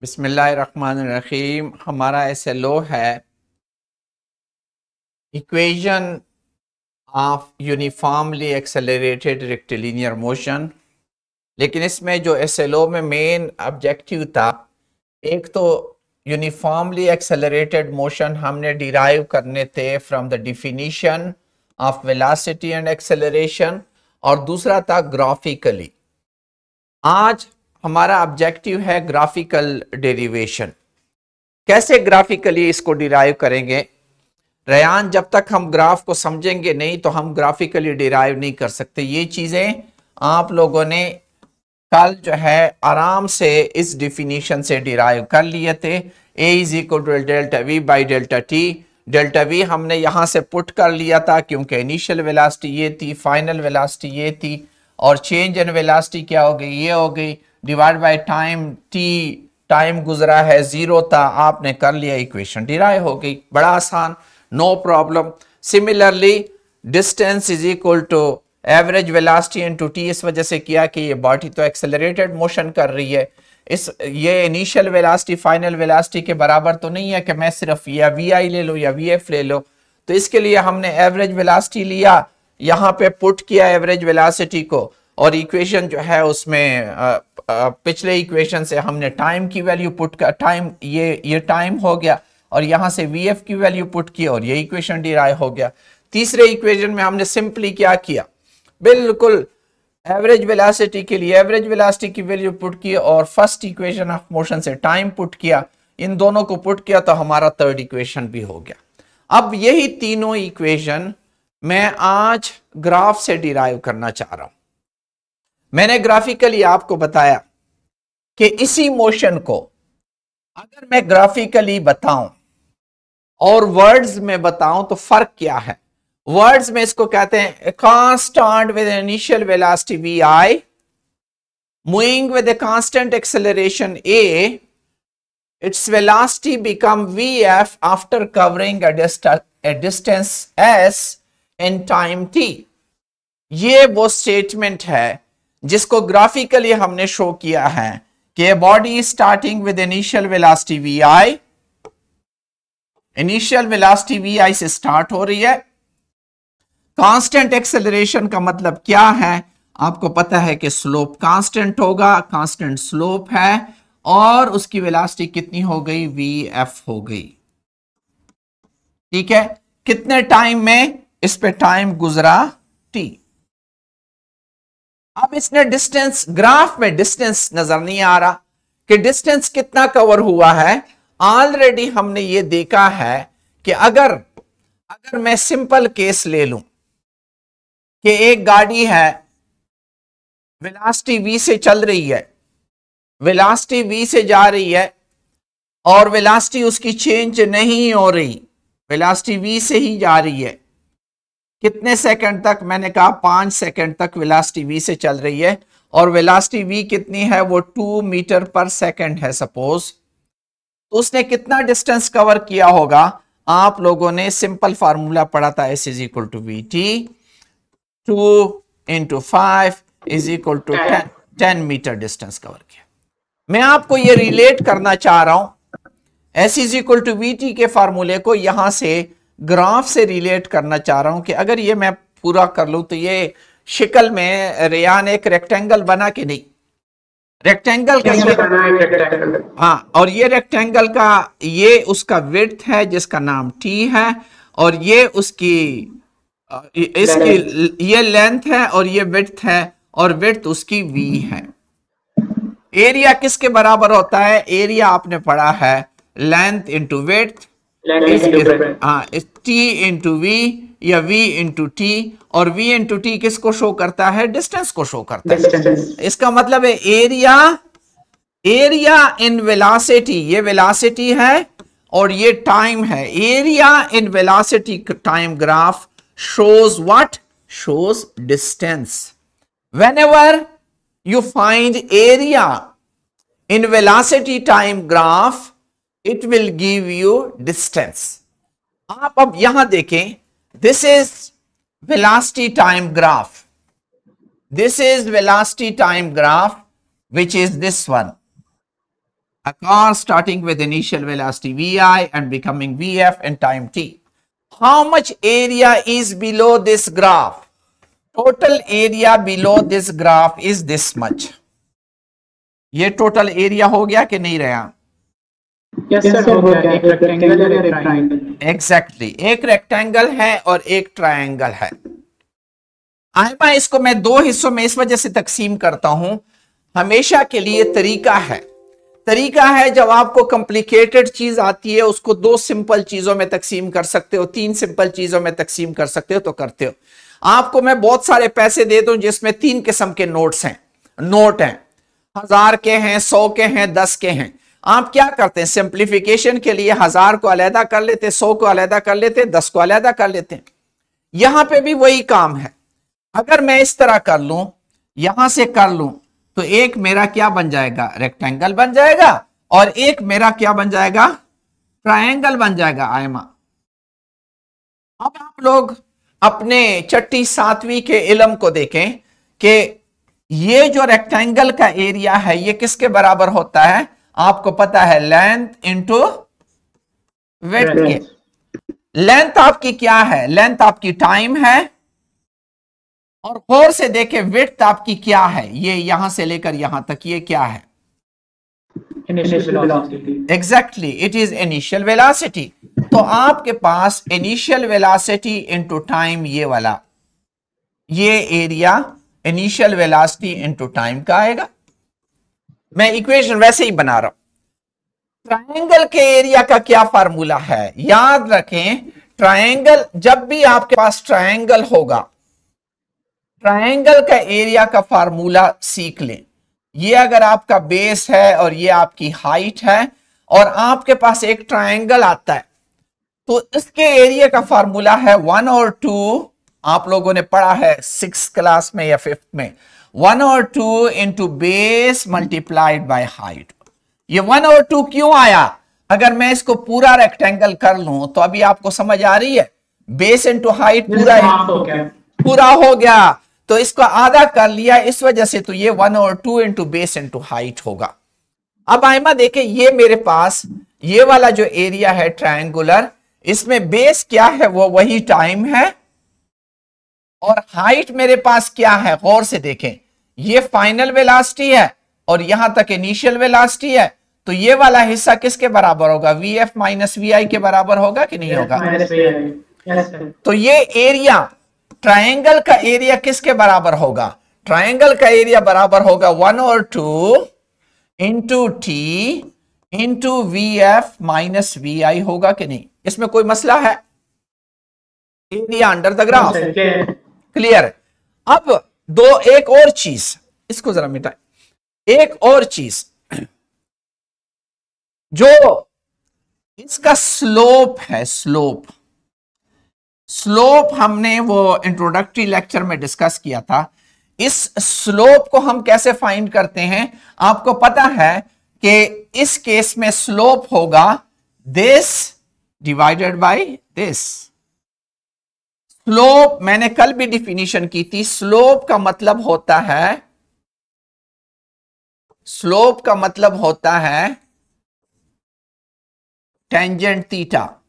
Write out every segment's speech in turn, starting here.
बिस्मिल्लाहिर्रहमानिर्रहीम। हमारा SLO है equation of uniformly accelerated rectilinear motion. लेकिन इसमें जो SLO में मेन ऑब्जेक्टिव था, एक तो यूनिफॉर्मली एक्सेलरेटेड मोशन हमने डिराइव करने थे from the definition of velocity and acceleration, और दूसरा था ग्राफिकली। आज हमारा ऑब्जेक्टिव है ग्राफिकल डेरिवेशन। कैसे ग्राफिकली इसको डिराइव करेंगे रयान? जब तक हम ग्राफ को समझेंगे नहीं तो हम ग्राफिकली डिराइव नहीं कर सकते। ये चीजें आप लोगों ने कल जो है आराम से इस डिफिनीशन से डिराइव कर लिए थे। A is equal to delta V by delta T. Delta V हमने यहां से पुट कर लिया था क्योंकि इनिशियल वेलोसिटी ये थी, फाइनल वेलोसिटी ये थी, और चेंज इन वेलोसिटी क्या हो गई? ये हो गई, divide by time T. Time गुजरा है, जीरो था, आपने कर लिया, इक्वेशन डिराइव हो गई। बड़ा आसान, no problem. Similarly distance is equal to average velocity into T, इस वजह से किया कि ये बॉडी तो एक्सेलरेटेड मोशन कर रही है, ये इनिशियल वेलोसिटी फाइनल वेलोसिटी के बराबर तो नहीं है कि मैं सिर्फ या वी आई ले लो या वी एफ ले लो। तो इसके लिए हमने एवरेज वेलोसिटी लिया, यहाँ पे पुट किया एवरेज वेलोसिटी को, और इक्वेशन जो है उसमें पिछले इक्वेशन से हमने टाइम की वैल्यू पुट कर, टाइम ये टाइम हो गया, और यहां से वी एफ की वैल्यू पुट की और ये इक्वेशन डिराइव हो गया। तीसरे इक्वेशन में हमने सिंपली क्या किया, बिल्कुल एवरेज वेलोसिटी के लिए एवरेज वेलोसिटी की वैल्यू पुट की और फर्स्ट इक्वेशन ऑफ मोशन से टाइम पुट किया। इन दोनों को पुट किया तो हमारा थर्ड इक्वेशन भी हो गया। अब यही तीनों इक्वेशन मैं आज ग्राफ से डिराइव करना चाह रहा हूं। मैंने ग्राफिकली आपको बताया कि इसी मोशन को अगर मैं ग्राफिकली बताऊं और वर्ड्स में बताऊं तो फर्क क्या है। वर्ड्स में इसको कहते हैं constant with initial velocity we I moving with a constant acceleration a, its velocity become vf after covering a distance s in time t। ये वो स्टेटमेंट है जिसको ग्राफिकली हमने शो किया है कि body starting with initial velocity we i, initial velocity we i से start हो रही है। कांस्टेंट एक्सेलरेशन का मतलब क्या है? आपको पता है कि स्लोप कांस्टेंट होगा, कांस्टेंट स्लोप है, और उसकी वेलोसिटी कितनी हो गई? वी एफ हो गई। ठीक है, कितने टाइम में? इस पे टाइम गुजरा टी। अब इसने डिस्टेंस, ग्राफ में डिस्टेंस नजर नहीं आ रहा कि डिस्टेंस कितना कवर हुआ है। ऑलरेडी हमने ये देखा है कि अगर मैं सिंपल केस ले लूं कि एक गाड़ी है, वेलोसिटी v से चल रही है, वेलोसिटी v से जा रही है, और वेलोसिटी उसकी चेंज नहीं हो रही, वेलोसिटी v से ही जा रही है। कितने सेकंड तक? मैंने कहा 5 सेकंड तक वेलोसिटी v से चल रही है, और वेलोसिटी v कितनी है? वो 2 मीटर पर सेकंड है सपोज। तो उसने कितना डिस्टेंस कवर किया होगा? आप लोगों ने सिंपल फार्मूला पढ़ा था, s is equal to V T, 2 into 5 is equal to 10 metre distance cover किया। मैं आपको ये रिलेट करना चाह रहा हूं, s is equal to V T के फार्मूले को यहां से ग्राफ से रिलेट करना चाह रहा हूं कि अगर ये मैं पूरा कर लूं तो ये शक्ल में रेयान एक रेक्टेंगल बना कि नहीं? रेक्टेंगल का ये, हाँ, और ये रेक्टेंगल का ये उसका विड्थ है जिसका नाम t है, और ये उसकी इसकी ये लेंथ है, और ये विड्थ है, और विड्थ उसकी v है। एरिया किसके बराबर होता है? एरिया आपने पढ़ा है लेंथ इंटू विड्थ, हाँ, t इंटू v या v इंटू t, और v इंटू t किसको शो करता है? डिस्टेंस को शो करता है। इसका मतलब है एरिया इन वेलोसिटी, ये वेलोसिटी है और ये टाइम है। Area in velocity time graph shows what? Shows distance. Whenever you find area in velocity time graph, it will give you distance. आप अब यहां देखें, this is velocity time graph, this is velocity time graph, which is this one. a car starting with initial velocity vi and becoming vf in time t. How much area is below this graph? Total area below this graph is this much. ये total area हो गया कि नहीं रहा? Yes sir, हो गया। एक rectangle है और एक ट्रायंगल। एग्जैक्टली, एक रेक्टेंगल है और एक ट्रायंगल है। आइमा इसको मैं दो हिस्सों में इस वजह से तकसीम करता हूं, हमेशा के लिए तरीका है जब आपको कॉम्प्लिकेटेड चीज आती है उसको दो सिंपल चीजों में तकसीम कर सकते हो, तीन सिंपल चीजों में तकसीम कर सकते हो तो करते हो। आपको मैं बहुत सारे पैसे दे दूं जिसमें तीन किस्म के नोट हैं, 1000 के हैं, 100 के हैं, 10 के हैं। आप क्या करते हैं, सिंप्लीफिकेशन के लिए 1000 को अलहदा कर लेते, 100 को अलहदा कर लेते, 10 को अलहदा कर लेते हैं। यहां पे भी वही काम है। अगर मैं इस तरह कर लूं, यहां से कर लूं, तो एक मेरा क्या बन जाएगा, रेक्टेंगल बन जाएगा, और एक मेरा क्या बन जाएगा, ट्रायंगल बन जाएगा। आयमा, अब आप लोग अपने छठी सातवीं के इल्म को देखें कि ये जो रेक्टेंगल का एरिया है ये किसके बराबर होता है? आपको पता है, लेंथ इंटू विड्थ के। लेंथ आपकी क्या है? लेंथ आपकी टाइम है, और गौर से देखें विड्थ आपकी क्या है? ये यहां से लेकर यहां तक ये क्या है? Exactly, it is initial velocity. तो आपके पास इनिशियल वेलोसिटी इनटू टाइम, ये वाला, ये area initial velocity into time का आएगा। मैं इक्वेशन वैसे ही बना रहा हूं। ट्रायंगल के एरिया का क्या फार्मूला है? याद रखें, ट्रायंगल, जब भी आपके पास ट्रायंगल होगा, ट्रायंगल का एरिया का फार्मूला सीख लें। ये अगर आपका बेस है और ये आपकी हाइट है और आपके पास एक ट्रायंगल आता है, तो इसके एरिया का फार्मूला है 1 और 2। आप लोगों ने पढ़ा है 6th क्लास में या 5th में, 1 और 2 into base multiplied by height. ये 1 और 2 क्यों आया? अगर मैं इसको पूरा रेक्टेंगल कर लूं तो अभी आपको समझ आ रही है, बेस इंटू हाइट पूरा हो गया, तो इसको आधा कर लिया इस वजह से, तो ये 1 और 2 इंटू बेस इंटू हाइट होगा। अब आइमा देखें, ये मेरे पास ये वाला जो एरिया है ट्रायंगुलर, इसमें बेस क्या है? वो वही टाइम है, और हाइट मेरे पास क्या है? गौर से देखें, ये फाइनल वेलोसिटी है और यहां तक इनिशियल वेलोसिटी है, तो ये वाला हिस्सा किसके बराबर होगा? VF माइनस VI के बराबर होगा कि नहीं होगा? तो ये एरिया, ट्रायंगल का एरिया किसके बराबर होगा? ट्रायंगल का एरिया बराबर होगा 1 और 2 into T into VF minus VI होगा कि नहीं? इसमें कोई मसला है? Area under the graph clear. अब एक और चीज, इसको जरा मिटाए, एक और चीज, जो इसका स्लोप है, स्लोप हमने वो इंट्रोडक्टरी लेक्चर में डिस्कस किया था। इस स्लोप को हम कैसे फाइंड करते हैं? आपको पता है कि इस केस में स्लोप होगा this divided by this. Slope मैंने कल भी डिफिनीशन की थी, स्लोप का मतलब होता है टेंजेंट थीटा,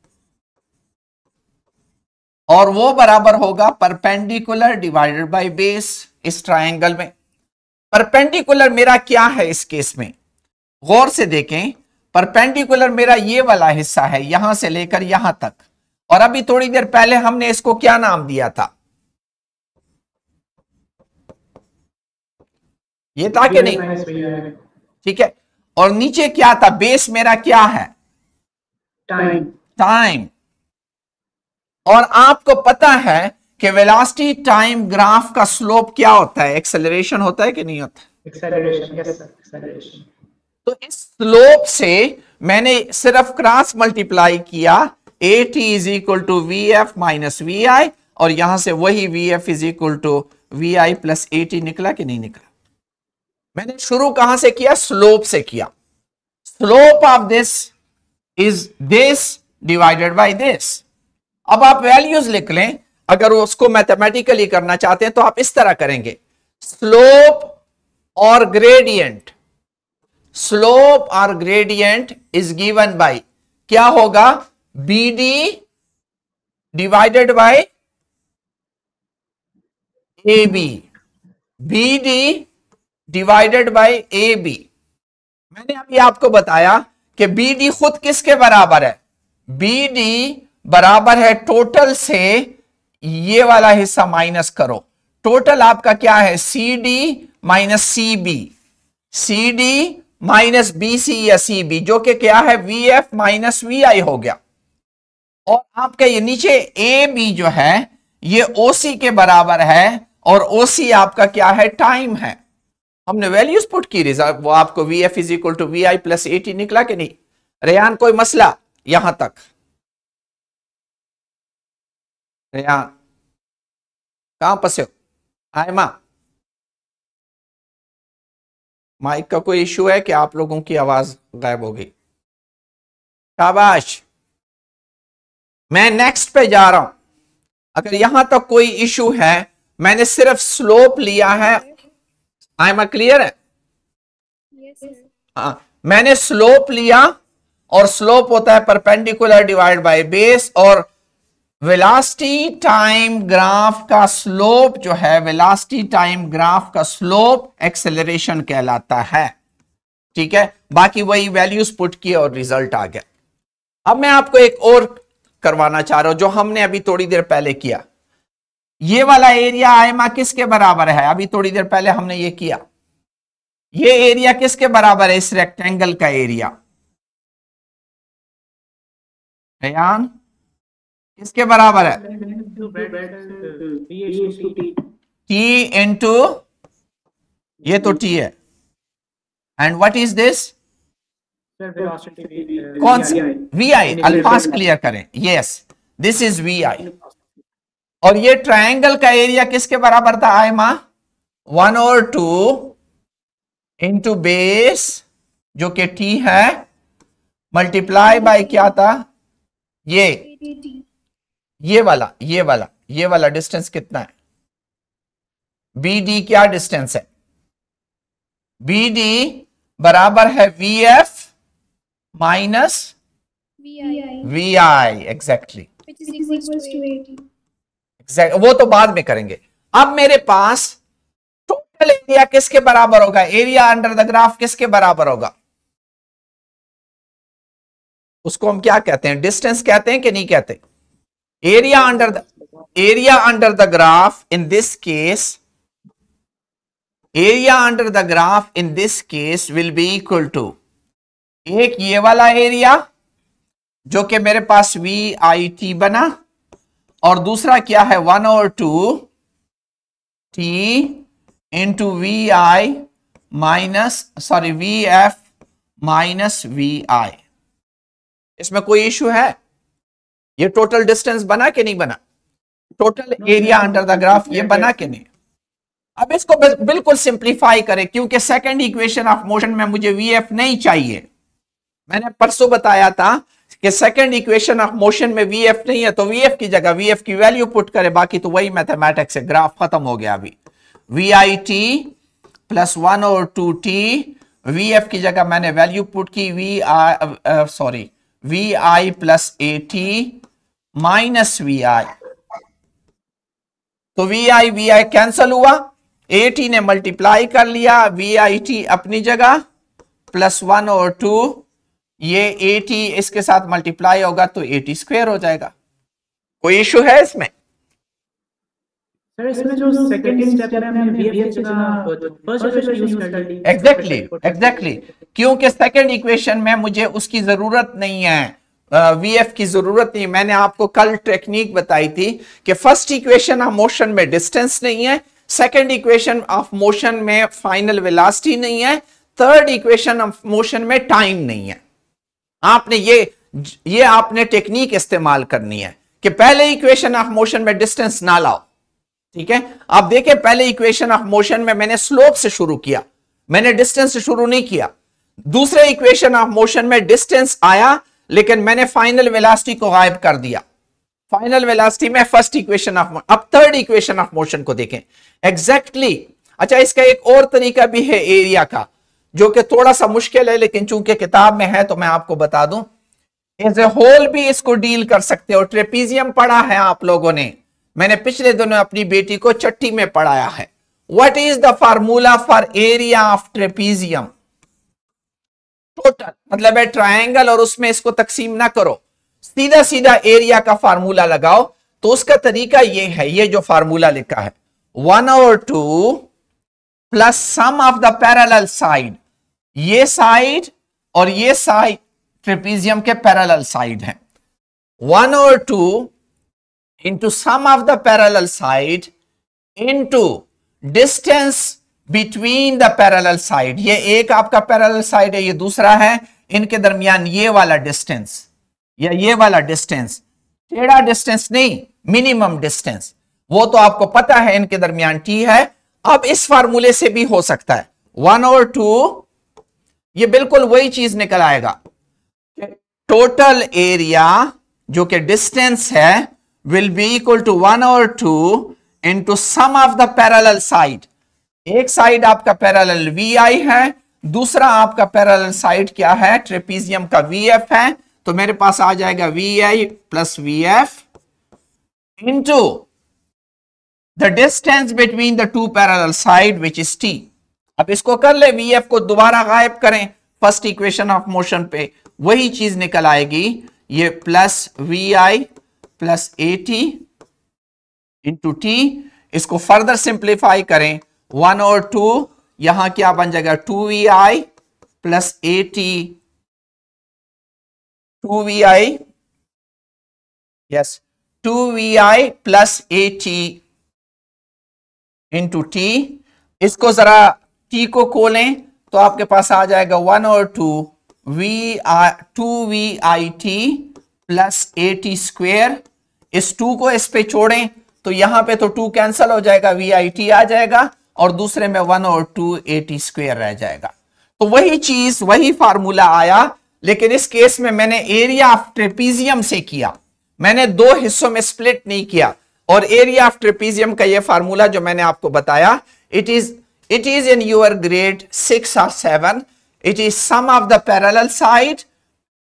और वो बराबर होगा परपेंडिकुलर डिवाइडेड बाय बेस। इस ट्रायंगल में परपेंडिकुलर मेरा क्या है? इस केस में गौर से देखें, परपेंडिकुलर मेरा ये वाला हिस्सा है, यहां से लेकर यहां तक, और अभी थोड़ी देर पहले हमने इसको क्या नाम दिया था? ये था कि नहीं? ठीक है। और नीचे क्या था? बेस मेरा क्या है? टाइम। और आपको पता है कि वेलोसिटी टाइम ग्राफ का स्लोप क्या होता है? एक्सेलरेशन होता है कि नहीं होता? Acceleration, yes sir, acceleration. तो इस स्लोप से मैंने सिर्फ क्रॉस मल्टीप्लाई किया, AT is equal to VF minus VI, और यहां से वही VF is equal to VI plus AT निकला कि नहीं निकला? मैंने शुरू कहां से किया? स्लोप से किया। Slope of this is this divided by this. अब आप वैल्यूज लिख लें, अगर उसको मैथमेटिकली करना चाहते हैं तो आप इस तरह करेंगे, स्लोप और ग्रेडियंट। स्लोप और ग्रेडियंट इज गिवन बाय, क्या होगा, B D divided by A B, B D divided by A B. मैंने अभी आपको बताया कि बी डी खुद किसके बराबर है, बी डी बराबर है टोटल से ये वाला हिस्सा माइनस करो, टोटल आपका क्या है, C D minus C B, C D minus B C या सी बी, जो कि क्या है, V F minus we I हो गया। और आपका ये नीचे ए बी जो है ये ओ सी के बराबर है, और ओ सी आपका क्या है, टाइम है। हमने वैल्यूज पुट की, रिजल्ट वो आपको V F is equal to V I plus A T निकला कि नहीं। रेयान कोई मसला यहां तक, रेयान कहां फंसे हो, आयमा माइक का कोई इशू है कि आप लोगों की आवाज गायब हो गई, शाबाश। मैं नेक्स्ट पे जा रहा हूं, अगर यहां तक कोई इशू है, मैंने सिर्फ स्लोप लिया है, आयमा क्लियर है, हाँ मैंने स्लोप लिया, और स्लोप होता है परपेंडिकुलर डिवाइड बाय बेस, और वेलोसिटी टाइम ग्राफ का स्लोप जो है, वेलोसिटी टाइम ग्राफ का स्लोप एक्सेलरेशन कहलाता है, ठीक है। बाकी वही वैल्यूज पुट किए और रिजल्ट आ गया। अब मैं आपको एक और करवाना चाह रहा हूं जो हमने अभी थोड़ी देर पहले किया। ये वाला एरिया आयमा किसके बराबर है, अभी थोड़ी देर पहले हमने ये किया, ये एरिया किसके बराबर है, इस रेक्टेंगल का एरिया, रेयान किसके बराबर है, टी इंटू, ये तो टी है, एंड व्हाट इज दिस, कौन सा, वी आई, अल्फाज क्लियर करें, यस दिस इज वी आई। और ये ट्रायंगल का एरिया किसके बराबर था आयमा, 1/2 इंटू बेस जो कि टी है, मल्टीप्लाई बाय क्या था, ये वाला डिस्टेंस कितना है, बी डी क्या डिस्टेंस है, बी डी बराबर है V F minus we I, exactly, वो तो बाद में करेंगे। अब मेरे पास टोटल एरिया किसके बराबर होगा, एरिया अंडर द ग्राफ किसके बराबर होगा, उसको हम क्या कहते हैं, डिस्टेंस कहते हैं कि नहीं कहते, area under the graph in this case, area under the graph in this case will be equal to, एक ये वाला एरिया जो कि मेरे पास वी आई टी बना, और दूसरा क्या है 1/2 t into v i minus, sorry v F minus we i. इसमें कोई इशू है, ये टोटल डिस्टेंस बना कि नहीं बना, total area under the graph ये बना कि नहीं। अब इसको बिल्कुल सिंप्लीफाई करें, क्योंकि सेकंड इक्वेशन ऑफ मोशन में मुझे वी एफ नहीं चाहिए। मैंने परसों बताया था कि सेकंड इक्वेशन ऑफ मोशन में वी एफ नहीं है, तो वी एफ की जगह वी एफ की वैल्यू पुट करे, बाकी तो वही मैथमेटिक्स है, ग्राफ खत्म हो गया। अभी v I T plus 1/2 t, v f की जगह मैंने वैल्यू पुट की v I plus A t minus we i, तो वी आई कैंसल हुआ, ए टी ने मल्टीप्लाई कर लिया, वी आई टी अपनी जगह प्लस 1/2, ये 80 इसके साथ मल्टीप्लाई होगा तो 80 स्क्वायर हो जाएगा। कोई इशू है इसमें, सर इसमें जो सेकंड स्टेप है हमने वीएफ की जगह फर्स्ट इक्वेशन यूज कर ली। एग्जैक्टली, क्योंकि सेकंड इक्वेशन में मुझे उसकी जरूरत नहीं है, वीएफ की जरूरत नहीं। मैंने आपको कल टेक्निक बताई थी कि फर्स्ट इक्वेशन ऑफ मोशन में डिस्टेंस नहीं है, सेकंड इक्वेशन ऑफ मोशन में फाइनल वेलोसिटी नहीं है, थर्ड इक्वेशन ऑफ मोशन में टाइम नहीं है। आपने ये आपने टेक्निक इस्तेमाल करनी है कि पहले इक्वेशन ऑफ मोशन में डिस्टेंस ना लाओ, ठीक है। आप देखें पहले इक्वेशन ऑफ मोशन में मैंने स्लोप से शुरू किया, मैंने डिस्टेंस से शुरू नहीं किया। दूसरे इक्वेशन ऑफ मोशन में डिस्टेंस आया, लेकिन मैंने फाइनल वेलोसिटी को गायब कर दिया। फाइनल वेलोसिटी में फर्स्ट इक्वेशन ऑफ, अब थर्ड इक्वेशन ऑफ मोशन को देखें एग्जैक्टली। अच्छा, इसका एक और तरीका भी है एरिया का, जो कि थोड़ा सा मुश्किल है, लेकिन चूंकि किताब में है तो मैं आपको बता दूं, एज ए होल भी इसको डील कर सकते हो। ट्रेपीजियम पढ़ा है आप लोगों ने, मैंने पिछले दिनों अपनी बेटी को छठी में पढ़ाया है। What is the formula for area of trapezium? Total मतलब है ट्रायंगल, और उसमें इसको तकसीम ना करो, सीधा सीधा एरिया का फार्मूला लगाओ। तो उसका तरीका ये है, ये जो फार्मूला लिखा है 1/2 plus sum of the parallel side, ये साइड और ये साइड ट्रेपीजियम के पैरेलल साइड हैं, 1/2 into sum of the parallel side into distance between the parallel side. ये एक आपका पैरेलल साइड है, ये दूसरा है, इनके दरमियान ये वाला डिस्टेंस या ये वाला डिस्टेंस, टेढ़ा डिस्टेंस नहीं, मिनिमम डिस्टेंस, वो तो आपको पता है इनके दरमियान टी है। अब इस फार्मूले से भी हो सकता है 1/2, ये बिल्कुल वही चीज निकल आएगा, टोटल एरिया जो कि डिस्टेंस है will be equal to 1/2 into sum of the parallel side. एक साइड आपका पैरेलल VI है, दूसरा आपका पैरेलल साइड क्या है, ट्रेपीजियम का VF है। तो मेरे पास आ जाएगा VI plus VF into the distance between the two parallel side which is T। अब इसको कर ले, VF को दोबारा गायब करें फर्स्ट इक्वेशन ऑफ मोशन पे, वही चीज निकल आएगी, ये plus VI plus AT into T। इसको फर्दर सिंप्लीफाई करें, 1/2 यहां क्या बन जाएगा 2VI plus AT, 2VI, yes 2VI plus AT into T। इसको जरा T को खोलें तो आपके पास आ जाएगा 1/2 2VIT प्लस AT स्क्वेयर। इस 2 को इस पे छोड़ें तो यहां पे तो 2 कैंसिल हो जाएगा, VIT आ जाएगा और दूसरे में 1/2 AT स्क्वेयर रह जाएगा। तो वही चीज, वही फार्मूला आया, लेकिन इस केस में मैंने एरिया ऑफ ट्रेपीजियम से किया, मैंने दो हिस्सों में स्प्लिट नहीं किया। और एरिया ऑफ ट्रेपीजियम का ये फार्मूला जो मैंने आपको बताया, it is in your grade 6 और 7, it is sum of the parallel side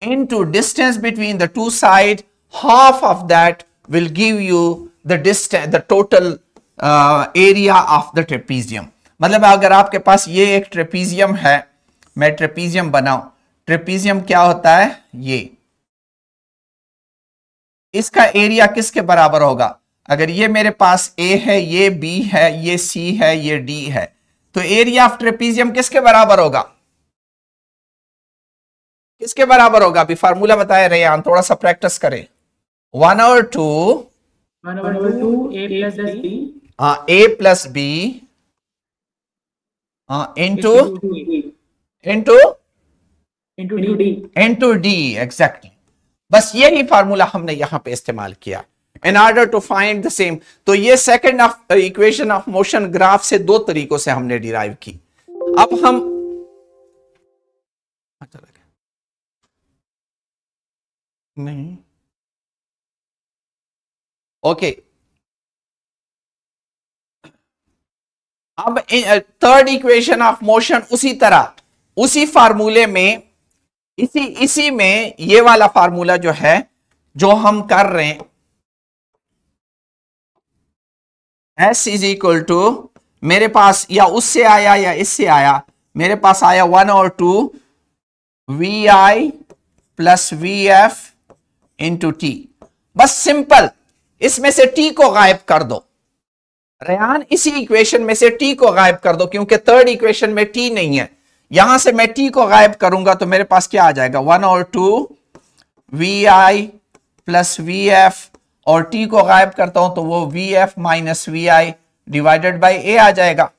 into distance between the two side, half of that will give you the distance, the total area of the trapezium। मतलब अगर आपके पास ये एक trapezium है, मैं trapezium बनाऊं, trapezium क्या होता है, ये इसका एरिया किसके बराबर होगा? अगर ये मेरे पास A है, ये B है, ये C है, ये D है, तो एरिया ऑफ ट्रेपीजियम किसके बराबर होगा? किसके बराबर होगा? अभी फार्मूला बताए रेयान, थोड़ा सा प्रैक्टिस करें। 1/2 A plus B into D, exactly. बस यही फार्मूला हमने यहां पे इस्तेमाल किया in order to find the same. तो ये second of equation of motion graph से दो तरीकों से हमने डिराइव की। अब हम नहीं, ओके, अब थर्ड इक्वेशन ऑफ मोशन उसी तरह, उसी फार्मूले में, इसी में ये वाला फार्मूला जो है, जो हम कर रहे हैं, S इज इक्वल टू, मेरे पास या उससे आया या इससे आया, मेरे पास आया 1/2 VI plus VF into T। बस सिंपल, इसमें से T को गायब कर दो रेहान, इसी इक्वेशन में से T को गायब कर दो, क्योंकि थर्ड इक्वेशन में T नहीं है। यहां से मैं T को गायब करूंगा तो मेरे पास क्या आ जाएगा, 1/2 VI प्लस VF, और T को गायब करता हूं तो वो VF minus VI divided by A आ जाएगा।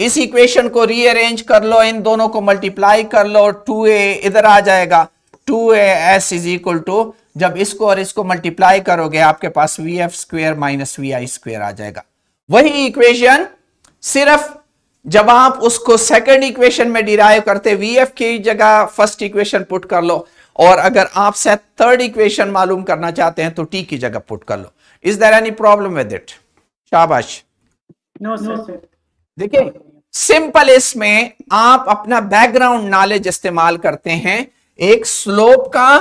इस इक्वेशन को रीअरेंज कर लो, इन दोनों को मल्टीप्लाई कर लो, 2A इधर आ जाएगा, 2AS इज इक्वल टू, जब इसको और इसको मल्टीप्लाई करोगे आपके पास VF square minus VI square आ जाएगा। वही इक्वेशन, सिर्फ जब आप उसको सेकंड इक्वेशन में डिराइव करते, VF की जगह फर्स्ट इक्वेशन पुट कर लो, और अगर आप से थर्ड इक्वेशन मालूम करना चाहते हैं तो T की जगह पुट कर लो। Is there any problem with it? शाबाश। No sir. देखिए सिंपल इसमें आप अपना बैकग्राउंड नॉलेज इस्तेमाल करते हैं। एक स्लोप का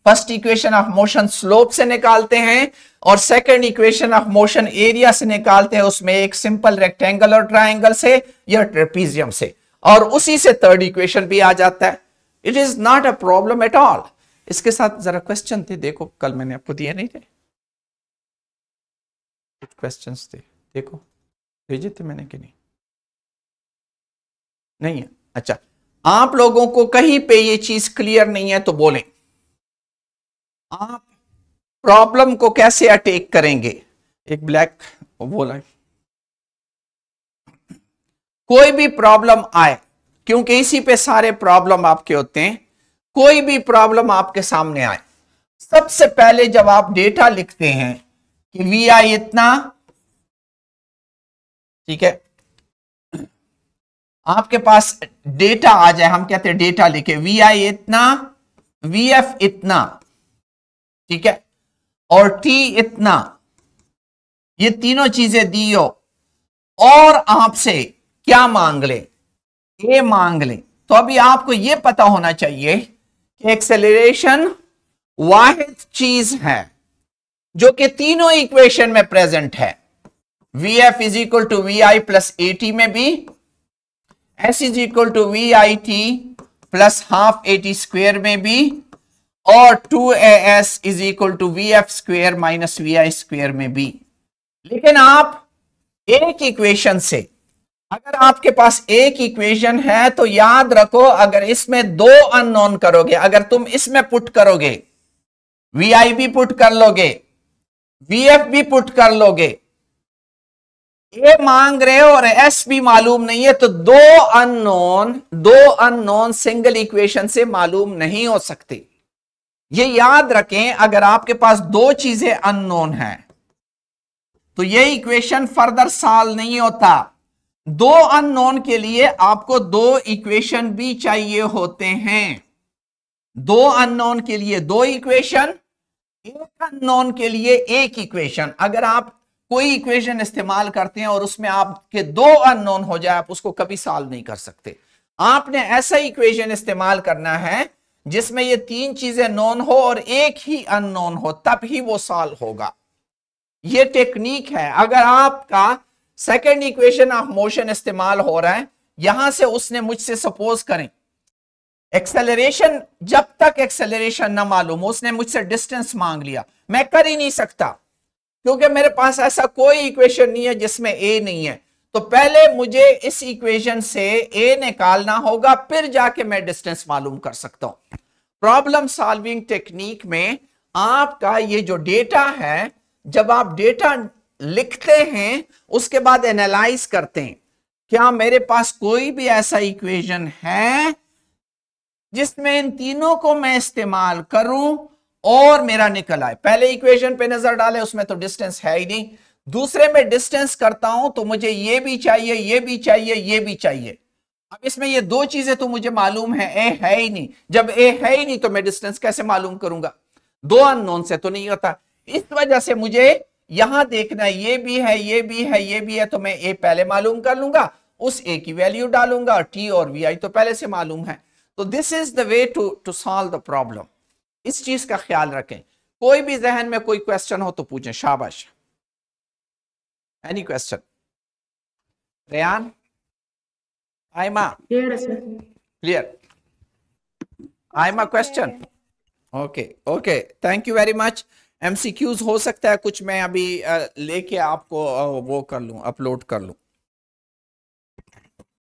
first equation of motion slope से निकालते हैं और second equation of motion area से निकालते हैं, उसमें एक सिंपल रेक्टेंगल और ट्रायंगल से या ट्रेपीजियम से, और उसी से थर्ड इक्वेशन भी आ जाता है। It is not a problem at all. इसके साथ जरा क्वेश्चन थे, देखो कल मैंने आपको दिए नहीं थे क्वेश्चंस थे, देखो भेजे थे मैंने कि नहीं? नहीं है। अच्छा, आप लोगों को कहीं पे ये चीज क्लियर नहीं है तो बोलें, आप प्रॉब्लम को कैसे अटैक करेंगे? एक ब्लैक बोला, कोई भी प्रॉब्लम आए, क्योंकि इसी पे सारे प्रॉब्लम आपके होते हैं, कोई भी प्रॉब्लम आपके सामने आए, सबसे पहले जब आप डेटा लिखते हैं कि वी आई इतना, ठीक है, आपके पास डेटा आ जाए, हम कहते हैं डेटा लिखे वी आई इतना, वी एफ इतना, ठीक है, और टी इतना, ये तीनों चीजें दी हो और आपसे क्या मांग ले? ए मांग ले। तो अभी आपको यह पता होना चाहिए कि एक्सेलरेशन वाहिद चीज है जो कि तीनों इक्वेशन में प्रेजेंट है। V F is equal to V I plus A T में भी, S is equal to V I T plus half A T square में भी, और 2as is equal to V F square minus we I square में भी। लेकिन आप एक इक्वेशन से, अगर आपके पास एक इक्वेशन है तो याद रखो, अगर इसमें दो अननोन करोगे, अगर तुम इसमें पुट करोगे, वी आई भी पुट कर लोगे, वी एफ भी पुट कर लोगे, ए मांग रहे हो और एस भी मालूम नहीं है, तो दो अननोन सिंगल इक्वेशन से मालूम नहीं हो सकते। ये याद रखें, अगर आपके पास दो चीजें अननोन हैं तो ये इक्वेशन फर्दर सॉल्व नहीं होता। दो अननोन के लिए आपको दो इक्वेशन भी चाहिए होते हैं। दो अननोन के लिए दो इक्वेशन, एक अननोन के लिए एक इक्वेशन। अगर आप कोई इक्वेशन इस्तेमाल करते हैं और उसमें आपके दो अननोन हो जाए, आप उसको कभी सॉल्व नहीं कर सकते। आपने ऐसा इक्वेशन इस्तेमाल करना है जिसमें ये तीन चीजें नोन हो और एक ही अननोन हो, तब ही वो सॉल्व होगा। ये टेक्निक है। अगर आपका सेकेंड इक्वेशन ऑफ मोशन इस्तेमाल हो रहा है, यहां से उसने मुझसे सपोज करें एक्सेलरेशन, जब तक एक्सेलरेशन ना मालूम हो, उसने मुझसे डिस्टेंस मांग लिया, मैं कर ही नहीं सकता क्योंकि मेरे पास ऐसा कोई इक्वेशन नहीं है जिसमें ए नहीं है। तो पहले मुझे इस इक्वेशन से ए निकालना होगा, फिर जाके मैं डिस्टेंस मालूम कर सकता हूं। प्रॉब्लम सॉल्विंग टेक्निक में आपका ये जो डेटा है, जब आप डेटा लिखते हैं उसके बाद एनालाइज करते हैं, क्या मेरे पास कोई भी ऐसा इक्वेशन है जिसमें इन तीनों को मैं इस्तेमाल करूं और मेरा निकल आए। पहले इक्वेशन पे नजर डाले, उसमें तो डिस्टेंस है ही नहीं। दूसरे में डिस्टेंस करता हूं तो मुझे ये भी चाहिए, ये भी चाहिए, ये भी चाहिए। अब इसमें ये दो चीजें तो मुझे मालूम है, ए है ही नहीं। जब ए है ही नहीं तो मैं डिस्टेंस कैसे मालूम करूंगा? दो अननोन से तो नहीं होता। इस वजह से मुझे यहां देखना, ये भी है, ये भी है, ये भी है, तो मैं ए पहले मालूम कर लूंगा, उस ए की वैल्यू डालूंगा, और टी और वी आई तो पहले से मालूम है। तो this is the way to solve the problem. इस चीज का ख्याल रखें। कोई भी जहन में कोई क्वेश्चन हो तो पूछें। शाबाश। Any question? Rayan, Aima, clear? Aima question? Okay okay, thank you very much. MCQs हो सकता है कुछ मैं अभी लेके आपको वो कर लूं, अपलोड कर लूं।